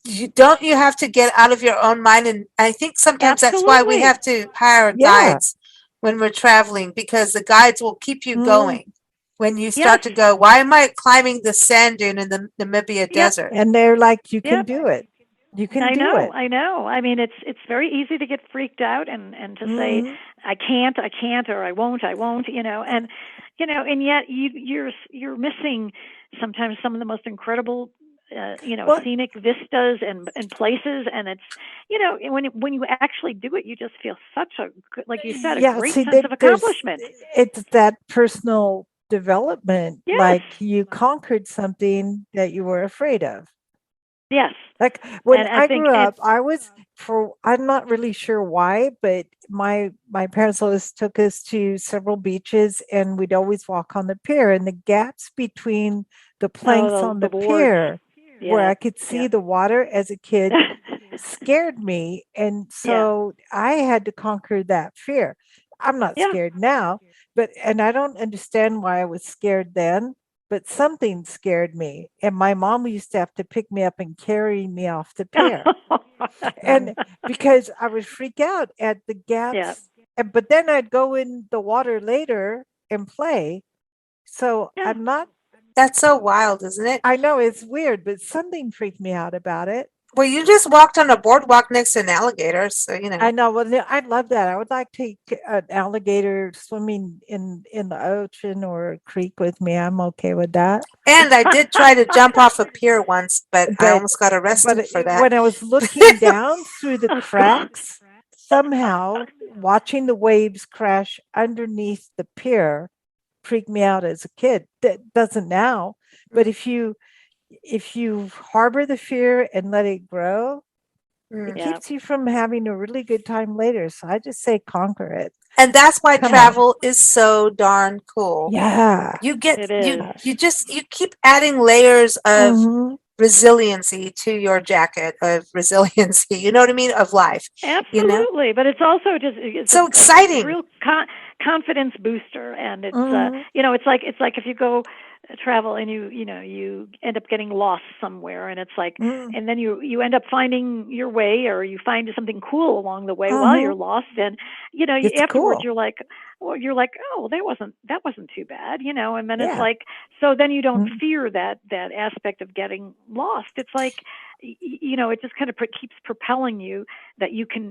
You have to get out of your own mind, and I think sometimes that's why we Absolutely. have to hire Yeah. guides when we're traveling, because the guides will keep you Mm. going. When you Yes. start to go, why am I climbing the sand dune in the Namibia Yep. desert? And they're like, you can Yep. do it. You can I do know. it. I know. I mean, it's very easy to get freaked out and to say Mhm. I can't, or I won't, and and yet you're missing sometimes some of the most incredible Well, scenic vistas and places, and it's when you actually do it, you just feel such a like you said, a yeah, great see, sense of accomplishment. it's that personal development, Yes. like you conquered something that you were afraid of. Yes. Like when And I think grew up, I'm not really sure why, but my parents always took us to several beaches and we'd always walk on the pier, and the gaps between the planks on the the boards. pier where Yeah. I could see the water as a kid scared me. And so I had to conquer that fear. I'm not scared now, and I don't understand why I was scared then, but something scared me. And my mom used to have to pick me up and carry me off the pier. And because I would freak out at the gaps. But then I'd go in the water later and play. So I'm not. That's so wild, isn't it? I know it's weird, but something freaked me out about it. Well, you just walked on a boardwalk next to an alligator, so I know. Well, I love that. I would like to take an alligator swimming in the ocean or a creek with me. I'm okay with that. And I did try to jump off a pier once, but I almost got arrested for that. When I was looking down through the cracks, somehow watching the waves crash underneath the pier freaked me out as a kid. That doesn't now, but if you harbor the fear and let it grow, it keeps you from having a really good time later. So I just say conquer it. And that's why travel is so darn cool. Yeah. You get you keep adding layers of resiliency to your jacket of resiliency. You know what I mean? Of life. Absolutely. You know? But it's also just it's so exciting. It's a real confidence booster, and it's it's like if you go travel and you end up getting lost somewhere, and it's like and then you end up finding your way, or you find something cool along the way while you're lost, and afterwards you're like oh, that wasn't too bad, and then it's like, so then you don't fear that aspect of getting lost. It's like it just kind of keeps propelling you that you can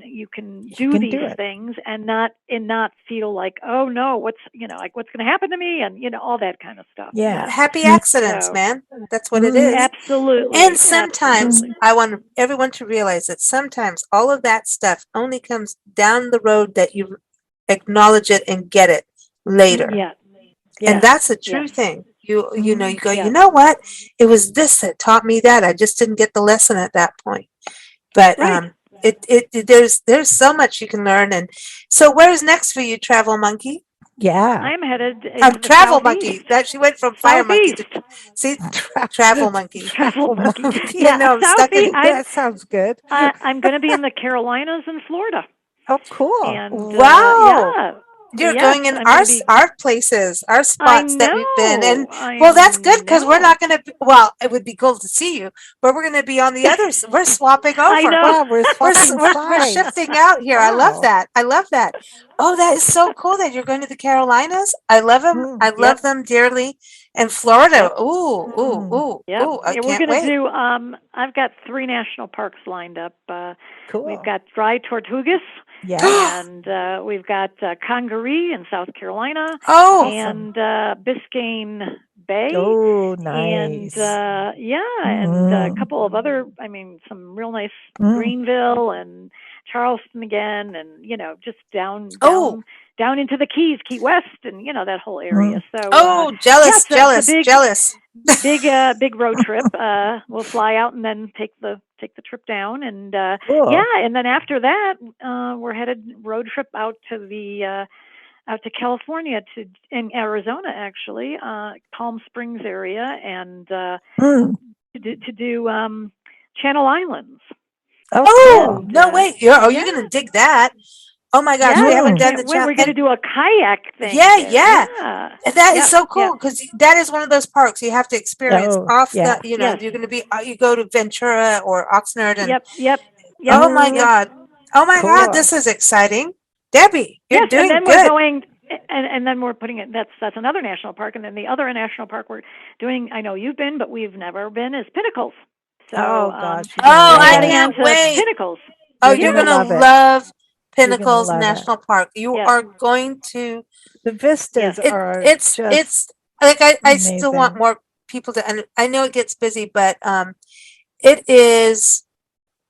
do these things and not feel like, oh no, what's going to happen to me, and all that kind of stuff. Happy accidents, man. That's what it is. Absolutely. And sometimes I want everyone to realize that sometimes all of that stuff only comes down the road that you acknowledge it and get it later. And that's a true thing. You go, you know what? It was this that taught me that. I just didn't get the lesson at that point. But there's so much you can learn. And so where's next for you, Travel Monkey? I'm headed Travel Monkey. That she went from Fire Monkey to Travel Monkey. Travel Monkey. I'm stuck in that sounds good. I'm going to be in the Carolinas and Florida. Oh, cool. And, wow. You're going in our places, our spots that we've been in. Well, that's good because we're not going to, it would be cool to see you, but we're going to be on the others. We're swapping over. I know. Wow, we're shifting out here. Wow. I love that. Oh, that is so cool that you're going to the Carolinas. I love them. I love them dearly. And Florida. Ooh. I can't we're going wait. to do, I've got 3 national parks lined up. Cool. We've got Dry Tortugas. Yeah. And we've got Congaree in South Carolina. Oh. And Biscayne Bay. Oh, nice. And and a couple of other, some real nice Greenville and Charleston again, and just down into the Keys, Key West, and that whole area. So jealous. Big road trip. We'll fly out and then take the trip down, and cool. And then after that, we're headed road trip out to California, in Arizona actually, Palm Springs area, and to do Channel Islands. Oh, no, wait. You're going to dig that. Oh my gosh, we haven't done the channel. We're going to do a kayak thing. Yeah. That is so cool because that is one of those parks you have to experience you're going to be, you go to Ventura or Oxnard. And, Yep. Oh my God. Oh my God, this is exciting. Debbie, you're doing and then good. We're going, and then we're putting it, that's another national park. And then the other national park we're doing, I know you've been, but we've never been, is Pinnacles. So, I can't wait. Pinnacles. Oh, you're going to love Pinnacles National Park. You are going to. The vistas are. It's like I still want more people to. And I know it gets busy, but it is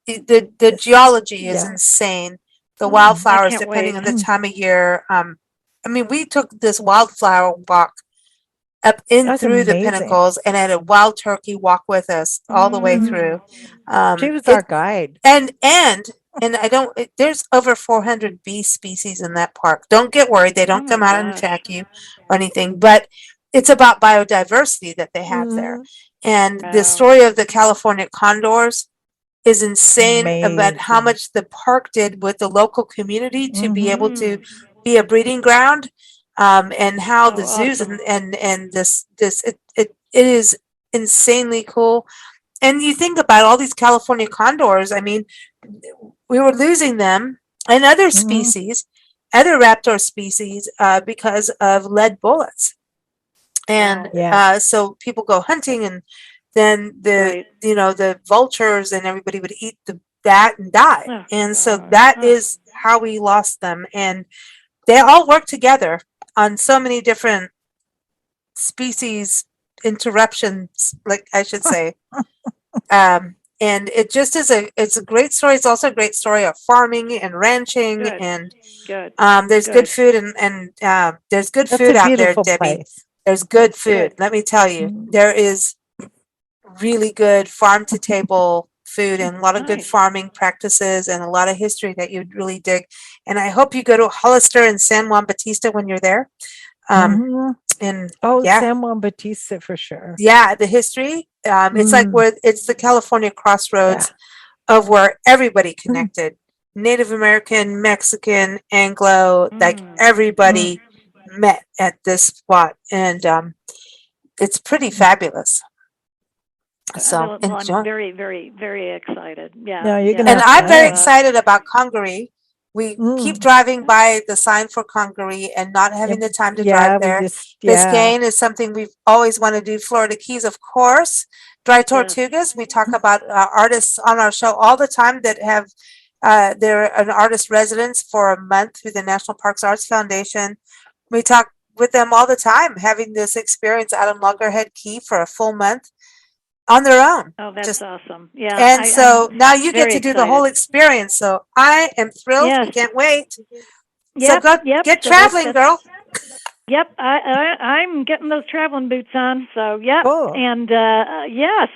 the geology is insane. The wildflowers, depending on the time of year. We took this wildflower walk up in That's through the amazing. Pinnacles and had a wild turkey walk with us all the way through. She was our guide. And I don't, there's over 400 bee species in that park. Don't get worried. They don't come out and attack you or anything, but it's about biodiversity that they have there. And the story of the California condors is insane about how much the park did with the local community to be able to be a breeding ground, and how the zoos and this it is insanely cool. And you think about all these California condors. I mean, we were losing them and other species, other raptor species, because of lead bullets. And so people go hunting, and then the vultures and everybody would eat that and die. And so that is how we lost them. And they all work together on so many different species interruptions, like I should say. And it just is it's a great story. It's also a great story of farming and ranching, and there's good food, and there's good food out there, Debbie. There's good food. Let me tell you, there is really good farm to table food and a lot of good farming practices and a lot of history that you'd really dig. And I hope you go to Hollister and San Juan Bautista when you're there. And San Juan Bautista for sure. Yeah, the history. It's like it's the California crossroads of where everybody connected. Native American, Mexican, Anglo, like everybody met at this spot, and it's pretty fabulous. So I'm very, very, very excited. Yeah. No, you're and I'm very excited about Congaree. We keep driving by the sign for Congaree and not having the time to drive there. Biscayne is something we've always wanted to do. Florida Keys, of course. Dry Tortugas. We talk about artists on our show all the time that have they're an artist residence for a month through the National Parks Arts Foundation. We talk with them all the time, having this experience out on Loggerhead Key for a full month on their own. Oh, that's awesome. Yeah. And so now you get to do the whole experience. So I am thrilled. We can't wait. So go get traveling, girl. Yep. I'm getting those traveling boots on. So, Cool. And,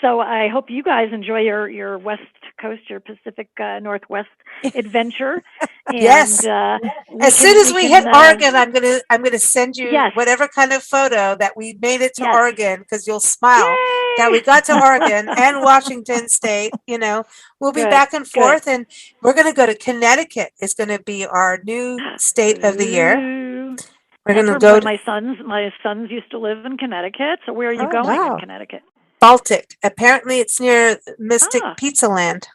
so I hope you guys enjoy your West Coast, your Pacific Northwest adventure. And, yes. As soon as we hit Oregon, I'm gonna send you whatever kind of photo that we made it to Oregon, because you'll smile that we got to Oregon and Washington State. You know, we'll be back and forth, and we're gonna go to Connecticut. It's gonna be our new state of the year. We're gonna go. My sons used to live in Connecticut. So where are you going in Connecticut? Baltic. Apparently, it's near Mystic Pizza Land.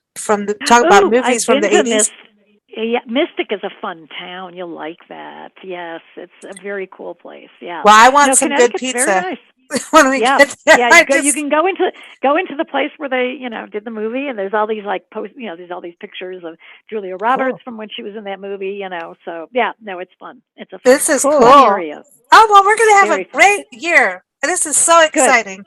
Talk about movies from the 80s. Yeah, Mystic is a fun town. You'll like that. Yes, it's a very cool place. Yeah. Well, I want some good pizza. Very nice. When we get there, you can go into the place where they did the movie, and there's all these there's all these pictures of Julia Roberts from when she was in that movie. So it's fun. It's a fun, this is cool area. Oh well, we're gonna have a great year. This is so exciting.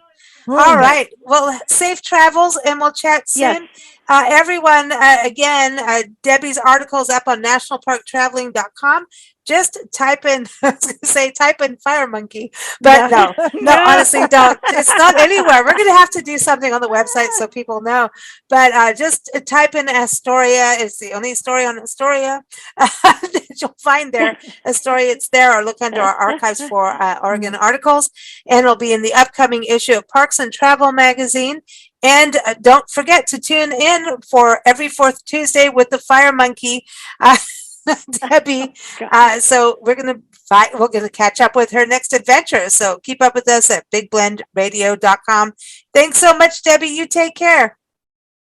All right. Well, safe travels, and we'll chat soon. Everyone, again, Debbie's article is up on nationalparktraveling.com. Just type in, I was going to say, type in fire monkey, but no, honestly, don't. It's not anywhere. We're going to have to do something on the website so people know, but just type in Astoria. It's the only story on Astoria that you'll find there. Astoria, it's there, or look under our archives for Oregon articles, and it'll be in the upcoming issue of Parks and Travel magazine. And don't forget to tune in for every fourth Tuesday with the fire monkey. Debbie. So we're gonna catch up with her next adventure. So keep up with us at bigblendradio.com. Thanks so much, Debbie. You take care.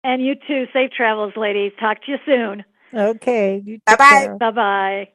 And you too. Safe travels, ladies. Talk to you soon. Okay. Bye-bye. Bye-bye.